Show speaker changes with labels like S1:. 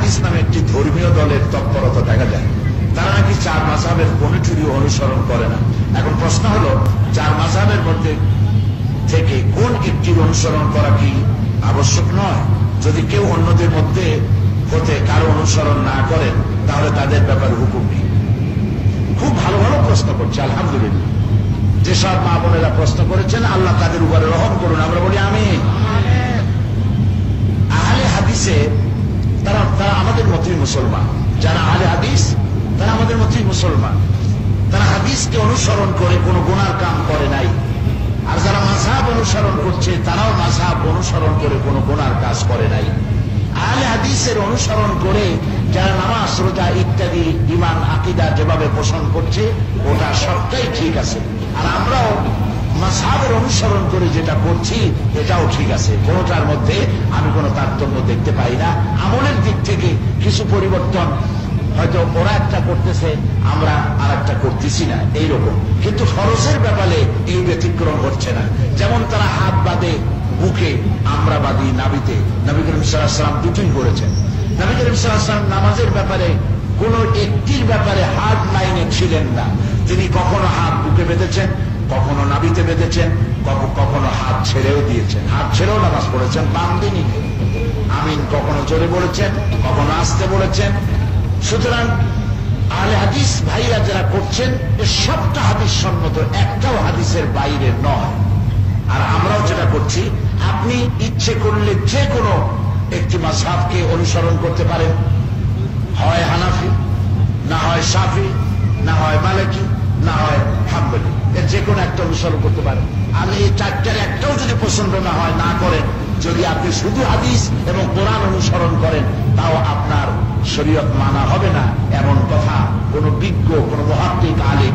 S1: হাদিস নামে একটি ধর্মীয় দলের তৎপরতা দেখা যায়। তারা নাকি চার মাযহাবের কোনটিরই অনুসরণ করে না। এখন প্রশ্ন হলো, চার মাযহাবের মধ্যে থেকে কোন একটির অনুসরণ করা কি আবশ্যক নয়? যদি কেউ অন্যদের মধ্যে হতে কারো অনুসরণ না করেন তাহলে তাদের ব্যাপারে হুকুম নেই। খুব ভালো ভালো প্রশ্ন করছে, আলহামদুলিল্লাহ। যেসব মা বোনেরা প্রশ্ন করেছেন, আল্লাহ তাদের উপরে রহম করুন, আমরা বলি আমিন। আহলে হাদিসে তারা আমাদের মতই মুসলমান। যারা আহলে হাদিস তারা আমাদের মতই মুসলমান। তারা হাদিসকে অনুসরণ করে কোনো গুনার কাম করে নাই। আর যারা মাযহাব অনুসরণ করছে তারাও মাযহাব অনুসরণ করে কোনো গুনার কাজ করে নাই। আহলে হাদিসের অনুসরণ করে যারা নামাজ, রোজা ইত্যাদি ঈমান আকীদা যেভাবে পোষণ করছে ওটা সবটাই ঠিক আছে। আর আমরাও মাযহাবের অনুসরণ করে যেটা করছি এটাও ঠিক আছে। কোনোটার মধ্যে আমি কোনো তারতম্য দেখতে পাই না। আমলের দিক থেকে কিছু পরিবর্তন, হয়তো ওরা একটা করতেছে আমরা আর একটা করতেছি না এইরকম, কিন্তু ফরজের ব্যাপারে এই ব্যতিক্রম হচ্ছে না। যেমন তারা হাত বাঁধে বুকে, আমরা বাঁধি নাভিতে। নবী করিম সাল্লাল্লাহু আলাইহি ওয়াসাল্লাম দুটোই করেছেন। নবী করিম সাল্লাল্লাহু আলাইহি ওয়াসাল্লাম নামাজের ব্যাপারে কোন একটির ব্যাপারে হার্ড লাইনে ছিলেন না। তিনি কখনো হাত বুকে বেঁধেছেন, কখনো নাভিতে বেঁধেছেন, কখনো হাত ছেড়েও দিয়েছেন। হাত ছেড়েও নামাজ পড়েছেন বাম দিনই। আমিন কখনো জোরে বলেছেন, কখনো আস্তে বলেছেন। সুতরাং আহলে হাদিস ভাইরা যারা করছেন এ সবটা হাদিস সম্মত, একটাও হাদিসের বাইরে নয়। আর আমরাও যেটা করছি, আপনি ইচ্ছে করলে যে কোনো একটি মাযহাবকে অনুসরণ করতে পারেন, হয় হানাফি, না হয় শাফি, না হয় মালিকি, না হয় হাম্বলি, এর যে কোনো একটা অনুসরণ করতে পারেন। আর এই চারটার একটাও যদি পছন্দ না হয়, না করেন, যদি আপনি শুধু হাদিস এবং কোরআন অনুসরণ করেন তাও আপনার শরীয়ত মানা হবে না, এমন কথা কোন বিজ্ঞ, কোন মুহাক্কিক আলিম